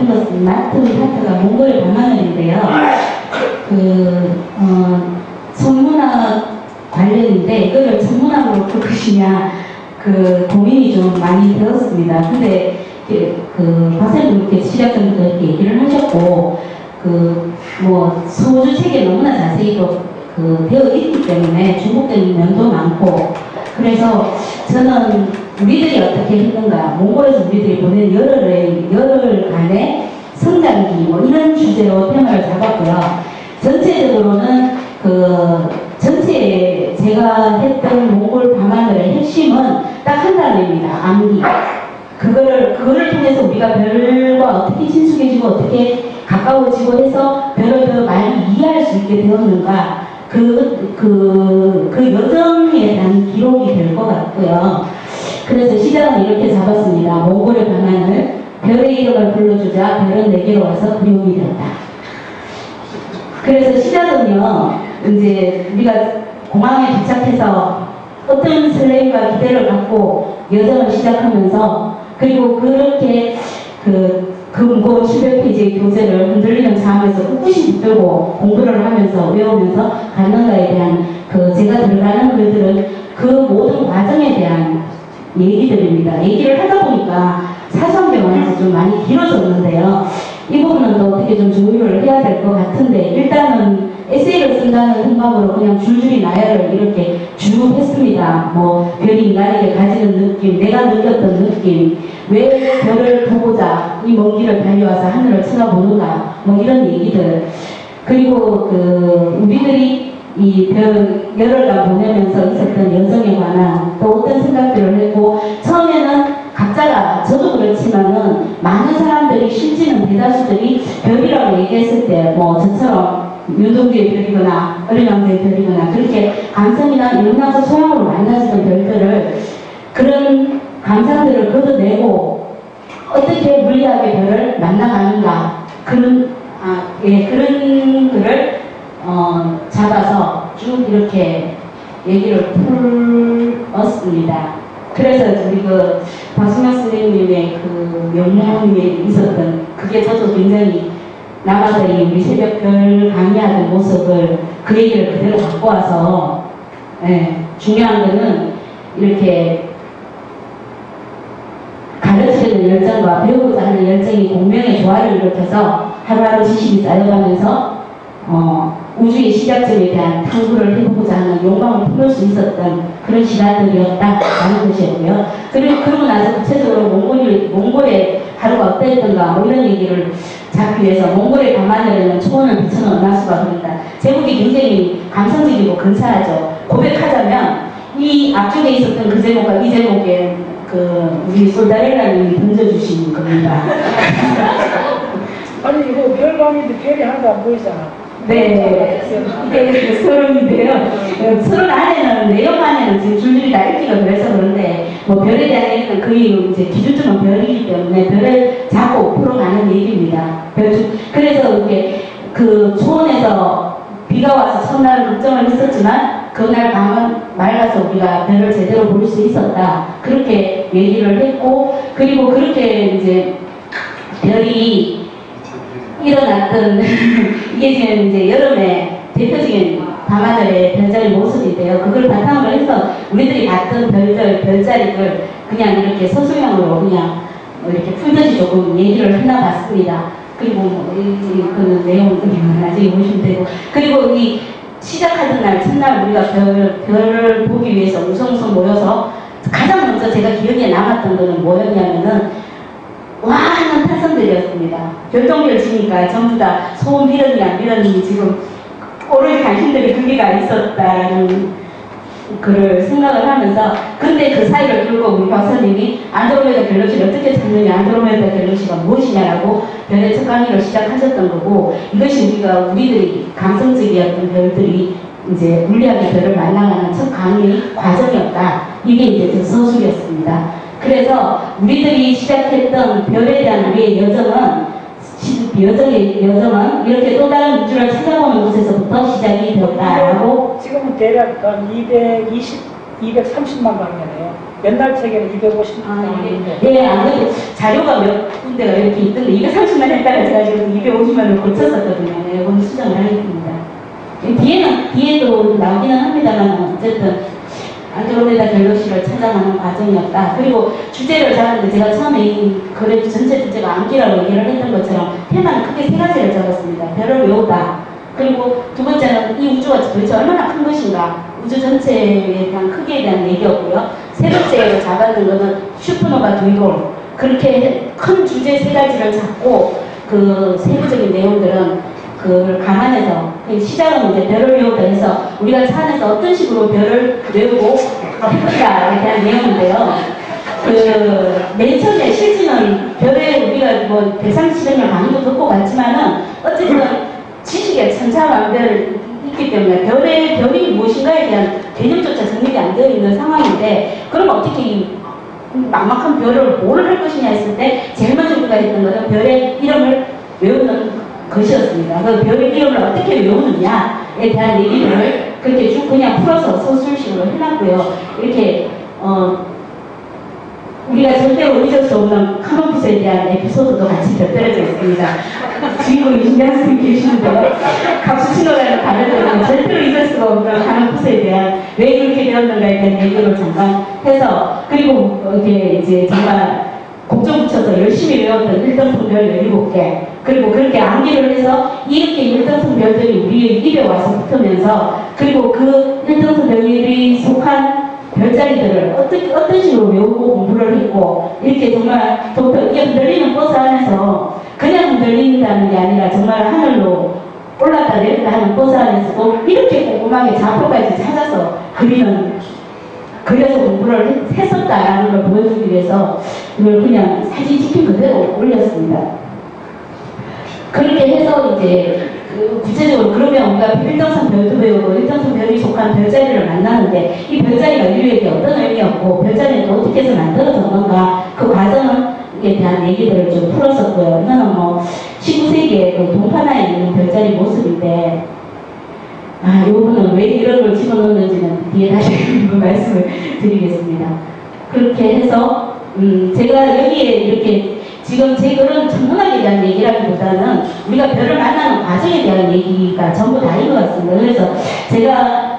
맡은 파트가 몽골 밤하늘인데요. 천문학 관련인데 이거를 천문학으로 풀 것이냐 고민이 좀 많이 되었습니다. 근데 박사님도 시작 전부터 이렇게 얘기를 하셨고 소주 책에 너무나 자세히 되어 있기 때문에 중복된 면도 많고, 그래서 저는 우리들이 어떻게 했는가, 몽골에서 우리들이 보낸 열흘간의 성장기 이런 주제로 테마를 잡았고요. 전체적으로는 전체 제가 했던 몽골 밤하늘의 핵심은 딱 한 단어입니다. 암기. 그거를 통해서 우리가 별과 어떻게 친숙해지고 어떻게 가까워지고 해서 별을 더 많이 이해할 수 있게 되었는가, 그 여정에 대한 기록이 될 것 같고요. 그래서 시작은 이렇게 잡았습니다. 몽골의 밤하늘, 별의 이름을 불러주자 별은 내게로 와서 그리움이 되었다. 그래서 시작은요, 이제 우리가 공항에 도착해서 어떤 설렘과 기대를 갖고 여정을 시작하면서, 그리고 그렇게 무거운 700페이지의 교재를 흔들리는 상황에서 꿋꿋이 붙들고 공부를 하면서 외우면서 갔는가에 대한 제가 들어가는 글들은 그 모든 과정에 대한 얘기들입니다. 얘기를 하다 보니까 사소한 경우는 좀 많이 길어졌는데요. 이 부분은 또 어떻게 좀 조율을 해야 될 것 같은데, 일단은 에세이를 쓴다는 생각으로 그냥 줄줄이 나열을 이렇게 쭉 했습니다. 별이 인간에게 가지는 느낌, 내가 느꼈던 느낌, 왜 별을 보고자 이 먼 길을 달려와서 하늘을 쳐다보는가, 이런 얘기들. 그리고 우리들이 이 열흘간 보내면서 있었던 여정에 관한 또 어떤 생각들을 했고, 처음에는 각자가, 저도 그렇지만은 많은 사람들이, 실제는 대다수들이 별이라고 얘기했을 때 저처럼 윤동주의 별이거나 어린왕자의 별이거나 그렇게 감성이나 영양소 소양으로 만나지던 별들을, 그런 감상들을 걷어내고 어떻게 물리학의 별을 만나가는가, 그런 글을 잡아서 쭉 이렇게 얘기를 풀었습니다. 그래서 우리 박승현 선생님의 영웅님에 있었던, 그게 저도 굉장히 남아들이 우리 새벽별 강의하는 모습을, 그 얘기를 그대로 갖고 와서, 중요한 거는 이렇게 가르치는 열정과 배우고자 하는 열정이 공명의 조화를 일으켜서 하루하루 지식이 쌓여가면서 우주의 시작점에 대한 탐구를 해보고자 하는 욕망을 품을 수 있었던 그런 시간들이었다라는 것이었고요. 그러고 나서 구체적으로 몽골의 하루가 어땠던가 이런 얘기를 잡기 위해서 몽골의 밤하늘에는 초원을 비춰놓은 나수가 흐른다. 제목이 굉장히 감성적이고 근사하죠. 고백하자면 이 앞쪽에 있었던 그 제목과 이 제목에 우리 솔다렐라님이 던져주신 겁니다. 아니 이거 별밤인데 별이 하나도 안 보이잖아. 네, 이게 서론인데요. 서론 안에는, 내용 안에는 지금 줄줄이 다 읽기가 그래서 그런데, 별에 대한 얘기는 거의 이제 기준점은 별이기 때문에 별을 자꾸 풀어가는 얘기입니다. 그래서 이렇게 초원에서 비가 와서 첫날 걱정을 했었지만, 그날 밤은 맑아서 우리가 별을 제대로 볼 수 있었다. 그렇게 얘기를 했고, 그리고 그렇게 이제 별이 일어났던 이게 지금 이제 여름에 대표적인 밤하늘의 별자리 모습인데요. 그걸 바탕으로 해서 우리들이 봤던 별자리들 그냥 이렇게 서술형으로 그냥 이렇게 풀듯이 조금 얘기를 해놔봤습니다. 그리고 그 내용은 나중에 보시면 되고, 그리고 이 시작하던 날 첫날 우리가 별을 보기 위해서 우성우성 모여서 가장 먼저 제가 기억에 남았던 거는 뭐였냐면은 많은 탈선들이었습니다. 별똥별 치니까 전부 다 소음 밀었니 안 밀었니 지금 오로지 관심들이 두 개가 있었다라는 그를 생각을 하면서, 근데 그 사이를 뚫고 우리 박사님이 안드로메다 갤럭시를 어떻게 찾느냐, 안드로메다 갤럭시가 무엇이냐라고 별의 첫 강의를 시작하셨던 거고, 이것이 우리들이 감성적이었던 별들이 이제 물리학의 별을 만나가는 첫 강의 과정이었다. 이게 이제 그 서술이었습니다. 그래서 우리들이 시작했던 별에 대한 우리의 여정은 이렇게 또 다른 우주를 찾아보는 곳에서부터 시작이 되었다라고. 지금은 대략 한 230만 방이네요. 옛날 책에는 250만 예, 아무래도 자료가 몇 군데가 이렇게 있던데 230만 했다가 제가 지금 250만을 고쳤었거든요. 네, 오늘 수정을 하겠습니다. 뒤에도 나오기는 합니다만 어쨌든 안드로메다 갤럭시를 찾아가는 과정이었다. 그리고 주제를 잡았는데 제가 처음에 이 글의 전체 주제가 암기라고 얘기를 했던 것처럼 테마는 크게 세 가지를 잡았습니다. 별을 외우다. 그리고 두 번째는 이 우주가 도대체 얼마나 큰 것인가. 우주 전체에 대한 크기에 대한 얘기였고요. 세 번째로 잡았는 것은 슈퍼노바 두이돌. 그렇게 큰 주제 세 가지를 잡고 그 세부적인 내용들은 그걸 감안해서 시작은 이제 별을 외우다 해서 우리가 차 안에서 어떤 식으로 별을 외우고 해보자에 대한 내용인데요. 맨 처음에 실제는 별에 우리가 뭐 대상실험을 강의도 듣고 갔지만은 어쨌든 지식의 천차만별 있기 때문에 별이 무엇인가에 대한 개념조차 정립이 안 되어 있는 상황인데 그럼 어떻게 이 막막한 별을 뭘 할 것이냐 했을 때 제일 먼저 우리가 했던 것은 별의 이름을 외우는 것이었습니다. 그 별의 이름을 어떻게 외우느냐에 대한 얘기를 그렇게 쭉 그냥 풀어서 서술식으로 해놨고요. 이렇게 우리가 절대로 잊을 수 없는 카노푸스에 대한 에피소드도 같이 곁들여져 있습니다. 주인공이 신경 쓰고 계시는데요. 값수 친구라는 다르더라도 절대로 잊을 수가 없는 카노푸스에 대한 왜 그렇게 되었는가에 대한 얘기를 잠깐 해서 그리고 이렇게 이제 정말 곡점 붙여서 열심히 외웠던 1등품 별 17개 그리고 그렇게 암기를 해서 이렇게 1등품 별들이 우리 입에 와서 붙으면서 그리고 그 1등품 별들이 속한 별자리들을 어떤 식으로 외우고 공부를 했고 이렇게 정말 이게 흔들리는 버스 안에서 그냥 흔들린다는 게 아니라 정말 하늘로 올랐다 내렸다 하는 버스 안에서도 이렇게 꼼꼼하게 좌표까지 찾아서 그려서 공부를 했었다라는 걸 보여주기 위해서 이걸 그냥 사진 찍힌 그대로 올렸습니다. 그렇게 해서 이제 구체적으로 그러면 우리가 1등선 별도 배우고 1등선 별이 속한 별자리를 만나는데 이 별자리가 인류에게 어떤 의미였고 별자리는 어떻게 해서 만들어졌는가 그 과정에 대한 얘기들을 좀 풀었었고요. 이거는 뭐 19세기에 그 동파나에 있는 별자리 모습인데 이 부분은 왜 이런 걸 집어넣는지는 뒤에 다시 말씀을 드리겠습니다. 그렇게 해서 제가 여기에 이렇게 지금 제 글은 천문학에 대한 얘기라기보다는 우리가 별을 만나는 과정에 대한 얘기가 전부 다인 것 같습니다. 그래서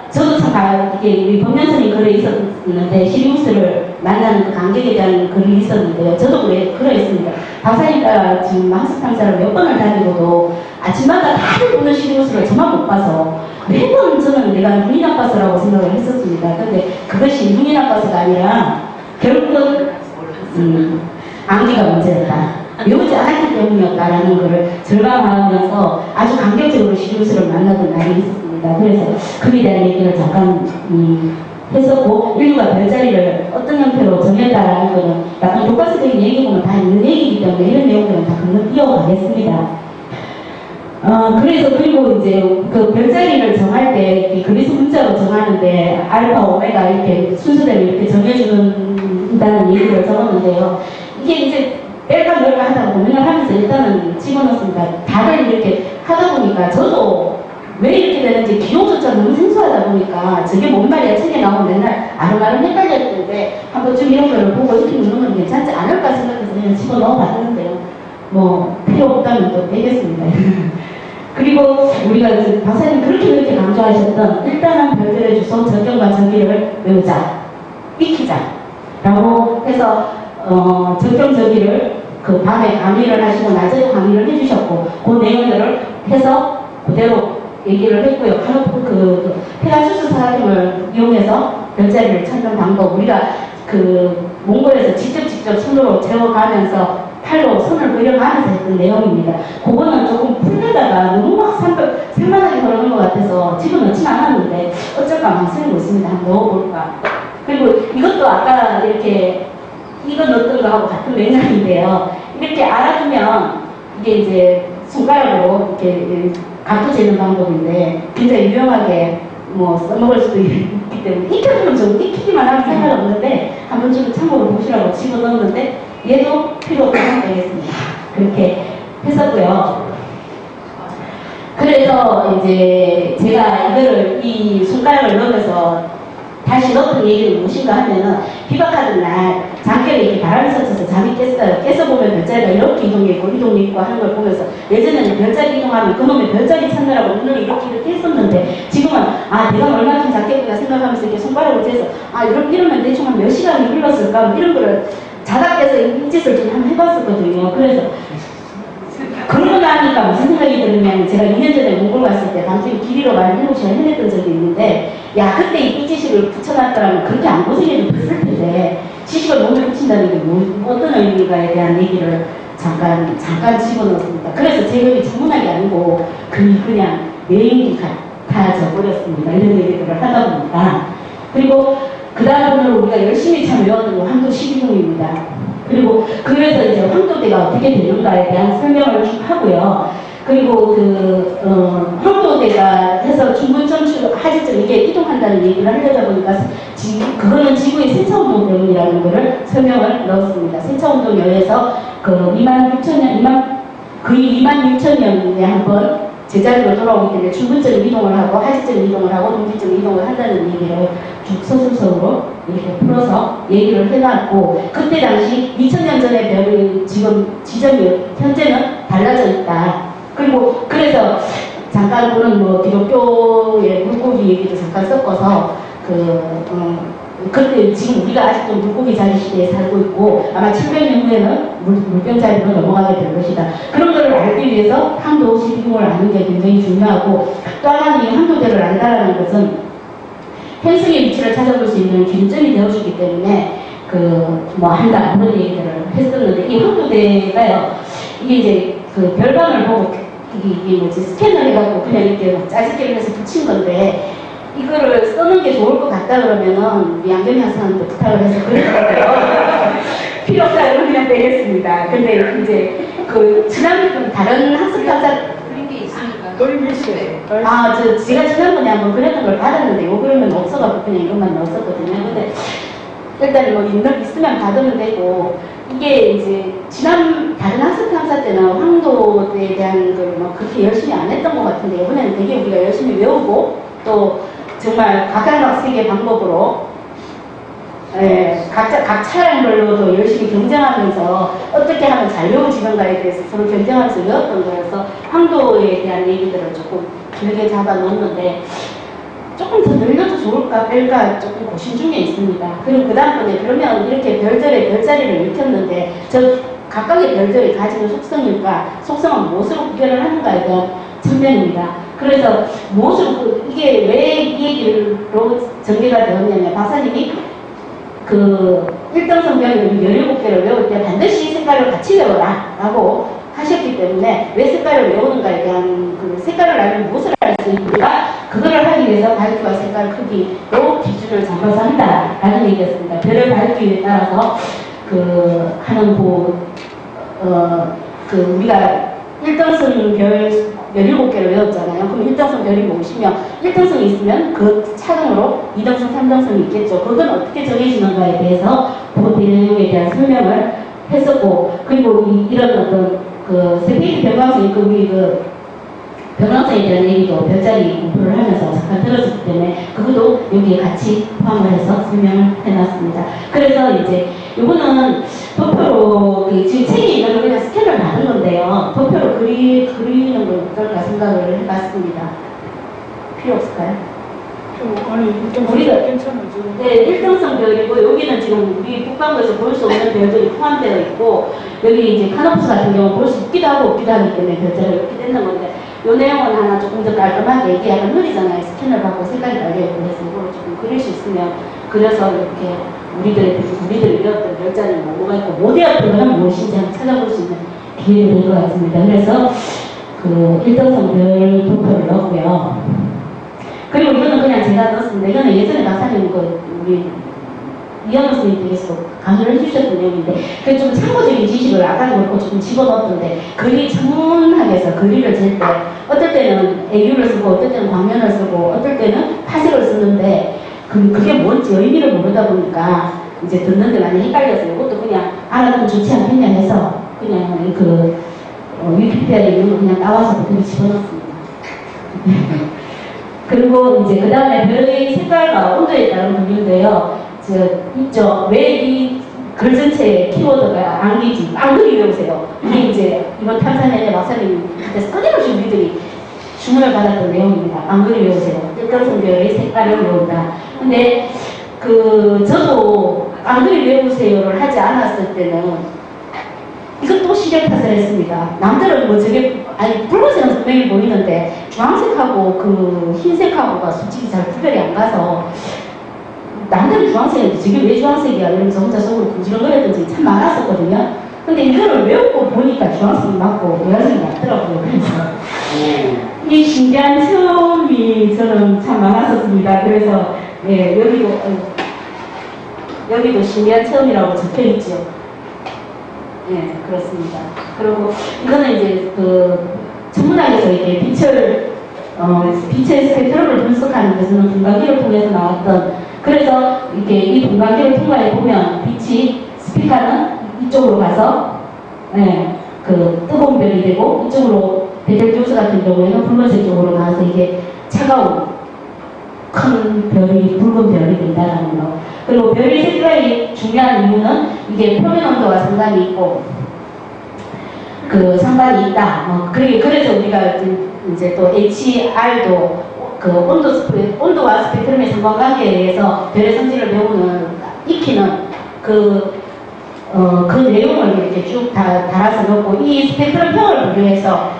저도 참 이게 우리 법면선이 글에 있었는데 시리우스를 만나는 그 간격에 대한 글이 있었는데요. 저도 글에 있습니다. 박사님 따라 지금 학습 탐사를 몇 번을 다니고도 아침마다 다들 보는 시리우스를 저만 못 봐서 매번 저는 내가 눈이 나빠서라고 생각을 했었습니다. 근데 그것이 눈이 나빠서가 아니라 결국은 암기가 문제였다. 외우지 않았기 때문이었다라는 것을 절감하면서 아주 감격적으로 시리우스를 만나던 날이 있었습니다. 그래서 그에 대한 얘기를 잠깐 했었고 인류가 별자리를 어떤 형태로 정했다라는 것은 약간 교과서적인 얘기보면 다 있는 얘기이기 때문에 이런 내용들은 다 금방 띄워가겠습니다. 그리고 이제 그 별자리를 정할 때 그리스 문자로 정하는데 알파, 오메가 이렇게 순서대로 이렇게 정해주는다는 얘기를 적었는데요. 이게 이제 뺄까 널까 하다가 고민을 하면서 일단은 집어넣습니다. 다들 이렇게 하다 보니까 저도 왜 이렇게 되는지 기호조차 너무 생소하다 보니까 저게 뭔 말이야 책에 나오면 맨날 아름아름 헷갈렸는데 한 번쯤 이런 거를 보고 이렇게 넣는 건 괜찮지 않을까 생각해서 그냥 집어넣어 봤는데요. 뭐 필요 없다면 또 빼겠습니다. 그리고 우리가 박사님 그렇게 강조하셨던 일단은 별들의 주소 적경과 저기를 외우자, 익히자 라고 해서 적경 저기를 그 밤에 강의를 하시고 낮에 강의를 해주셨고 그 내용들을 해서 그대로 얘기를 했고요. 그 페가수스 사각형을 이용해서 별자리를 찾는 방법 우리가 그 몽골에서 직접 손으로 재워가면서 팔로 선을 그려가면서 했던 내용입니다. 그거는 조금 풀려다가 너무 막 산만하게 그러는 것 같아서 집어넣진 않았는데 어쩔까 망설이고 있습니다. 한번 넣어볼까. 그리고 이것도 아까 이렇게 이거 넣었던 거하고 같은 맥락인데요. 이렇게 알아두면 이게 이제 손가락으로 이렇게 각도 재는 방법인데 굉장히 유용하게 뭐 써먹을 수도 있기 때문에 익혀주면 좀 익히기만 하면 상관없는데 한 번쯤은 참고로 보시라고 집어넣었는데 얘도 필요 없다고 되겠습니다. 그렇게 했었고요. 그래서 이제 제가 이거를 이 손가락을 넣으면서 다시 넣었던 얘기는 무엇인가 하면은 비박하던 날 잠결에 이렇게 바람이 스쳐서 잠이 깼어요. 깨서 보면 별자리가 이렇게 이동해 있고 이동해 있고 하는 걸 보면서 예전에는 별자리 이동하면 그놈의 별자리 찾느라고 눈을 이렇게 했었는데 지금은 아 내가 얼마나 좀 작겠구나 생각하면서 이렇게 손가락을 재서 아 이러면 대충 한 몇 시간이 흘렀을까 뭐 이런 거를 자다 깨서 이 짓을 좀 한번 해봤었거든요. 그래서 그러고 나니까 무슨 생각이 드냐면 제가 2년 전에 몽골 갔을 때 밤중에 길이로 말 7시간 해냈던 적이 있는데 야 그때 이 삐지식을 붙여놨더라면 그렇게 안 고생해도 됐을 텐데 지식을 몸에 붙인다는 게 어떤 의미가에 대한 얘기를 잠깐 집어넣었습니다. 그래서 제 글이 전문학이 아니고 글이 그냥 내용이 같아져 버렸습니다. 이런 얘기들을 하다 보니까. 그리고 그 다음으로 우리가 열심히 참 외웠던 건 황도 12궁입니다. 그리고 그래서 이제 황도대가 어떻게 되는가에 대한 설명을 좀 하고요. 그리고 황도대가 해서 중근점출 하지점 이게 이동한다는 얘기를 하려다 보니까 그거는 지구의 세차운동 때문이라는 거를 설명을 넣었습니다. 세차운동에 의해서 그 26,000년, 거의 26,000년에 한번 제자리로 돌아오기 때문에 중근점 이동을 하고 하지점 이동을 하고 동지점 이동을 한다는 얘기를 쭉 서술적으로 이렇게 풀어서 얘기를 해놨고 그때 당시 2000년 전의 별이 지금 지점이 현재는 달라져 있다. 그리고 그래서 잠깐 보는 뭐 기독교의 물고기 얘기도 잠깐 섞어서 그때 지금 우리가 아직도 물고기 자리 시대에 살고 있고 아마 700년 후에는 물병 자리로 넘어가게 될 것이다. 그런 것을 알기 위해서 황도 12궁을 아는 게 굉장히 중요하고 또 하나는 이 황도대를 안다라는 것은 행성의 위치를 찾아볼 수 있는 기준점이 되어주기 때문에 뭐 한다 그런 얘기들을 했었는데 이 황도대가요 이게 이제 그 별관을 보고 이게 뭐지 스캔을 해갖고 그냥 이렇게 뭐 짜집기를 해서 붙인 건데 이거를 쓰는 게 좋을 것 같다 그러면은 우리 양경이 학생한테 부탁을 해서 그랬거든요. 필요 없다 이러면 그냥 빼겠습니다. 근데 이제 지난번 다른 학습가자 그림이 있어요. 제가 지난번에 한번 그랬던 걸 받았는데 요 그림은 없어갖고 그냥 이것만 넣었었거든요. 근데 일단 뭐 있으면 받으면 되고 이게 이제 다른 학습 탐사 때는 황도에 대한 걸 뭐 그렇게 열심히 안 했던 것 같은데 이번에는 되게 우리가 열심히 외우고 또 정말 각각색의 방법으로 각 차량별로도 열심히 경쟁하면서 어떻게 하면 잘 외워지는가에 대해서 서로 경쟁하면서 외웠던 거여서 황도에 대한 얘기들을 조금 길게 잡아 놓았는데 조금 더 늘려도 좋을까 뺄까 조금 고심 중에 있습니다. 그리고 그 다음번에 그러면 이렇게 별자리를 익혔는데 저 각각의 별들이 가지는 속성은 무엇으로 구별을 하는가에 대한 측면입니다. 그래서 무엇으로 이게 왜 이 얘기로 전개가 되었냐면 박사님이 일등성별을 17개를 외울 때 반드시 색깔을 같이 외워라 라고 하셨기 때문에 왜 색깔을 외우는가에 대한 색깔을 알면 무엇을 알 수 있는가 그거를 하기 위해서 밝기와 색깔 크기로 기준을 잡아서 한다라는 얘기였습니다. 별의 밝기에 따라서 하는 우리가 일등성 별 17개를 외웠잖아요. 그럼 일등성 별이 무엇이며 1등성이 있으면 그 차등으로 2등성, 3등성이 있겠죠. 그건 어떻게 정해지는가에 대해서 그 내용에 대한 설명을 했었고 그리고 이런 어떤 세계의 변광성이 변광성에 대한 얘기도 별자리 공부를 하면서 잠깐 들었기 때문에 그것도 여기에 같이 포함을 해서 설명을 해놨습니다. 그래서 이제 요거는 도표로 지금 책에 있는 거 그냥 스캔을 받은 건데요. 도표로 그리는 건 어떨까 생각을 해봤습니다. 필요 없을까요? 우리가 괜찮아요. 네, 일등성 별이고 여기는 지금 우리 북방구에서 볼 수 없는 별들이 포함되어 있고 여기 이제 카노프스 같은 경우 볼 수 있기도 하고 없기도 하기 때문에 별자리가 이렇게 되는 건데 이 내용은 하나 조금 더 깔끔하게 이게 약간 느리잖아요. 스캔을 받고 색깔이 달려있고 그래서 이걸 조금 그릴 수 있으면 그려서 이렇게 우리들이 배웠던 별자리는 뭐가 있고 모대어표는 무엇인지 한번 찾아볼 수 있는 기회가 될 것 같습니다. 그래서 일등성 별 도표를 넣었고요. 그리고 이거는 그냥 제가 넣었습니다. 이거는 예전에 박사님 우리 이현우 선생님께서 강의를 해주셨던 내용인데 그게 좀 참고적인 지식을 아까도 그렇고 조금 집어넣었던데 그리 전문하게 해서 그리를 잴 때 어떨 때는 애유를 쓰고 어떨 때는 광면을 쓰고 어떨 때는 파색을 쓰는데 그게 뭔지 의미를 모르다 보니까 이제 듣는데 많이 헷갈려서 이것도 그냥 알아두면 좋지 않겠냐 해서 그냥 위키피디아에 있는 거 그냥 따와서 그대로 집어넣었습니다. 그리고 이제 그 다음에 별의 색깔과 온도에 따른 분류인데요. 있죠. 왜 이 글 전체에 키워드가 안기지? 안그리 외우세요. 이게 이제 이번 탐사년의 박사님이 그때 끊임없이 우리들이 주문을 받았던 내용입니다. 안그리 외우세요. 뜻성별의 색깔을 외운다. 근데 저도 안그리 외우세요를 하지 않았을 때는 이것도 시력 탓을 했습니다. 남들은 뭐 저게 아니 붉은색은 분명히 보이는데 주황색하고 흰색하고가 솔직히 잘 구별이 안 가서 남들은 주황색인데 저게 왜 주황색이야 이러면서 혼자 속으로 궁지렁거렸던 적이 참 많았었거든요. 근데 이거를 외우고 보니까 주황색이 맞고 노란색이 맞더라고요. 그래서 이 신기한 체험이 저는 참 많았었습니다. 그래서 예, 여기도 신기한 체험이라고 적혀있죠. 네, 그렇습니다. 그리고 이거는 이제 천문학에서 이게 빛의 스펙트럼을 분석하는 데서는 분광기를 통해서 나왔던, 그래서 이렇게 이 분광기를 통과해 보면 빛이 스피카는 이쪽으로 가서 뜨거운 별이 되고, 이쪽으로 베텔기우스 같은 경우에는 붉은색 쪽으로 나와서 이게 차가운 큰 별이 붉은 별이 된다는 거. 그리고 별의 색깔이 중요한 이유는 이게 표면 온도와 상관이 있고 상관이 있다. 그래서 우리가 이제 또 HR도 온도와 스펙트럼의 상관관계에 의해서 별의 성질을 배우는 익히는 그 내용을 이렇게 쭉 달아서 넣고, 이 스펙트럼 평을 분류해서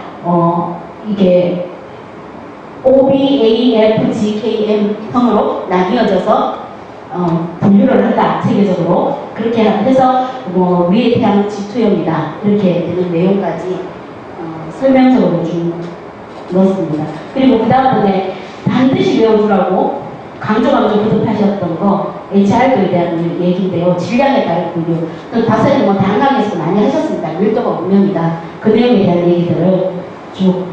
이게 O, B, A, F, G, K, M 형으로 나뉘어져서 분류를 한다, 체계적으로. 그렇게 해서 위의 태양 G2형이다 이렇게 되는 내용까지 설명적으로 좀 넣었습니다. 그리고 그 다음번에 반드시 외워주라고 강조 거듭하셨던 거 HR도에 대한 얘기인데요. 질량에 따른 분류. 박사님 다른 강의에서 많이 하셨습니다. 밀도가 운명이다. 그 내용에 대한 얘기들을 쭉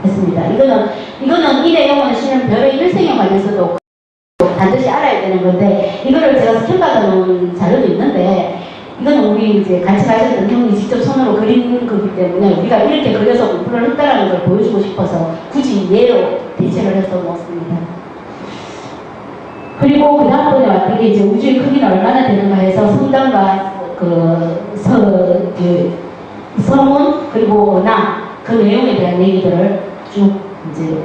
했습니다. 이거는 이 내용은 실은 별의 일생에 관해서도 반드시 알아야 되는 건데, 이거를 제가 스캔 받아놓은 자료도 있는데, 이거는 우리 이제 같이 가셨던 형이 직접 손으로 그린 거기 때문에 우리가 이렇게 그려서 공부를 했다라는 걸 보여주고 싶어서 굳이 예로 대체를 해서 넣었습니다. 그리고 그 다음번에 왔던 게 이제 우주의 크기는 얼마나 되는가 해서 성당과 서문 그리고 은하 그 내용에 대한 얘기들을 쭉 이제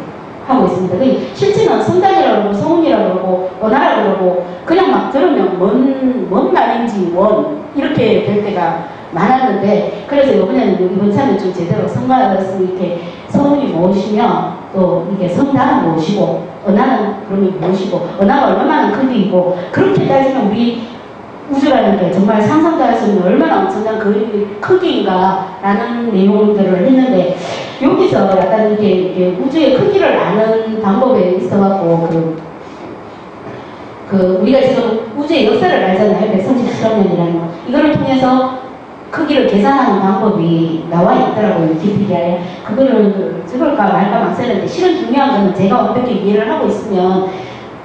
하고 있습니다. 실제는 성당이라고 그러고 서문이라고 그러고 은하라고 그러고 그냥 막 들으면 뭔 말인지 이렇게 될 때가 많았는데, 그래서 이번 차는 좀 제대로 성가서 이렇게 서문이 무엇이며 또 이게 성당은 무엇이고 은하는 그러면 무엇이고 은하가 얼마나 큰 크기이고, 그렇게 따지면 우리 우주라는 게 정말 상상도 할 수 없는 얼마나 엄청난 크기인가라는 내용들을 했는데, 여기서 약간 이게 우주의 크기를 아는 방법에 있어갖고 우리가 지금 우주의 역사를 알잖아요. 137억 년이라는 거. 이거를 통해서 크기를 계산하는 방법이 나와 있더라고요. 위키피디아에. 그거를 적을까 말까 막 쓰는데, 실은 중요한 거는 제가 어떻게 이해를 하고 있으면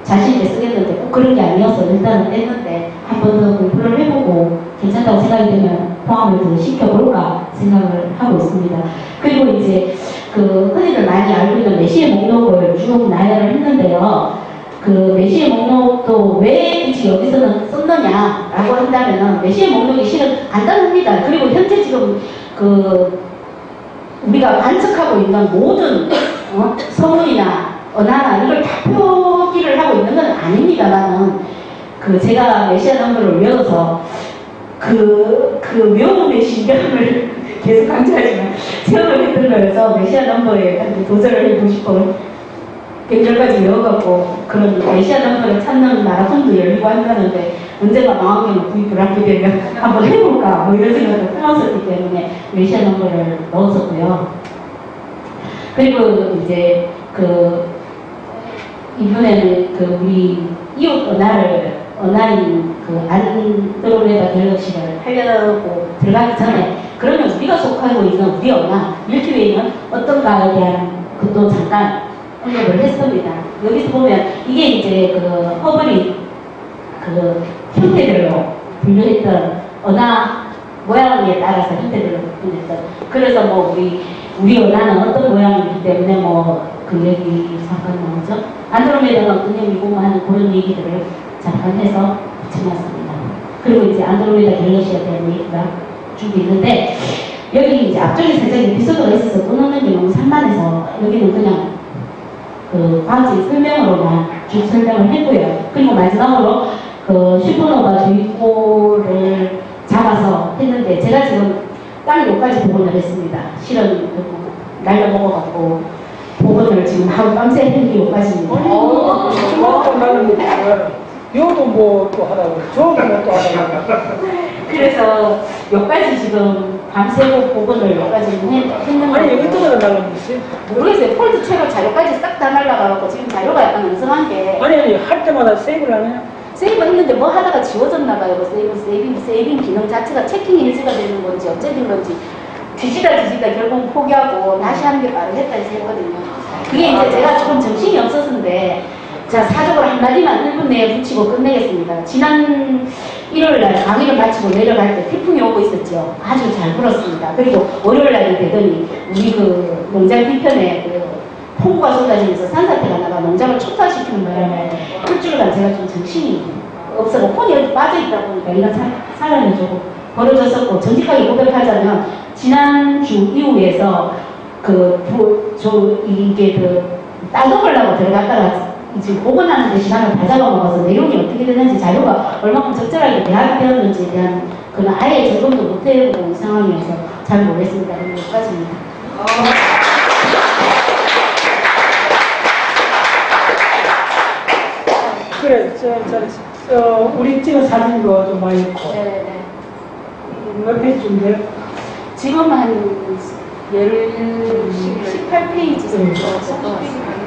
자신 있게 쓰겠는데 꼭 그런 게 아니어서 일단은 뗐는데, 한 번 더 공부를 해보고 괜찮다고 생각이 되면 포함을 더 시켜볼까 생각을 하고 있습니다. 그리고 이제 흔히들 많이 알고 있는 메시의 목록을 쭉 나열을 했는데요. 메시의 목록도 왜 굳이 여기서는 썼느냐라고 한다면은, 메시의 목록이 실은 간단합니다. 그리고 현재 지금 우리가 관측하고 있는 모든 서문이나 은하나 이걸 다 표기를 하고 있는 건 아닙니다만은, 제가 메시아 넘버를 외워서 외움의 신경을 계속 강조하지만 체험을 했던 거여서 메시아 넘버에 도전을 해보고 싶어 굉장까지 외워갖고 그런 메시아 넘버를 찾는 마라톤도 열리고 한다는데, 언제가 망하면 구입 불합리 되면 한번 해볼까 이런 생각을 해왔었기 때문에 메시아 넘버를 넣었었고요. 그리고 이제 이번에는 우리 이웃 은하인 안드로메다 갤럭시를 하려고 들어가기 전에, 그러면 우리가 속하고 있는 우리 은하 밀키웨이는 어떤가에 대한 것도 잠깐 언급을 했습니다. 여기서 보면 이게 이제 허블이 형태별로 분류했던 은하 모양에 따라서 형태별로 분류했던, 그래서 우리 은하는 어떤 모양이기 때문에 그 얘기 잠깐 나오죠. 안드로메다가 어떤 형이고 하는 그런 얘기들을 잠깐 해서 붙여놨습니다. 그리고 이제 안드로메다 갤럭시에 대한 얘기가 쭉 있는데 여기 이제 앞쪽에 살짝 에피소드가 있어서 끊어놓는 게 너무 산만해서 여기는 그냥 그 과학적인 설명으로만 쭉 설명을 했고요. 그리고 마지막으로 그 슈퍼노바 주의보를 잡아서 했는데 제가 지금 딱 여기까지 복원을 했습니다. 실은 날려먹어갖고 복원을 지금 하루 밤새 했는 게 여기까지입니다. 수많은 나는 요도 뭐 또 하라고 저도 뭐 또 하라고. 그래서 여기까지 지금 밤새고 복원을 여기까지 했는데 아니 여기 또 날라갔지. 모르겠어요. 폴드 책을 자료까지 싹 다 날라가고 지금 자료가 약간 엉성한 게 아니 할 때마다 세이브를 안 해요. 세이브 했는데 뭐 하다가 지워졌나 봐요. 세이빙 기능 자체가 체킹 일지가 되는 건지 어쨌든 건지 뒤지다 결국 포기하고 다시 하는 게 빠르겠다 해서 했거든요. 그게 이제 제가 조금 정신이 없었는데 자 사적으로 한마디만 1분 내에 붙이고 끝내겠습니다. 지난 일요일날 강의를 마치고 내려갈 때 태풍이 오고 있었죠. 아주 잘 불었습니다. 그리고 월요일날이 되더니 우리 그 농장 뒤편에 그 폭우가 쏟아지면서 산사태가 나가 농장을 촉발시키는 바람에 일주일간 제가 좀 정신이 없어서 폰이 어디 빠져있다 보니까 이런 사람이 조금 벌어졌었고 정직하게 고백하자면 지난주 이후에서 이게 따먹으려고 들어갔다가 지금 복원하는 데 시간을 다 잡아먹어서 내용이 어떻게 되는지 자료가 얼마큼 적절하게 대학이 되었는지에 대한 그런 아예 적응도 못해보고 이 상황이어서 잘 모르겠습니다. 그럼 여기까지입니다. 그래 우리 찍은 사진도 좀 많이 있고. 네네네. 몇 페이지인데요? 지금 한 18페이지 정도 썼던 것 같습니다.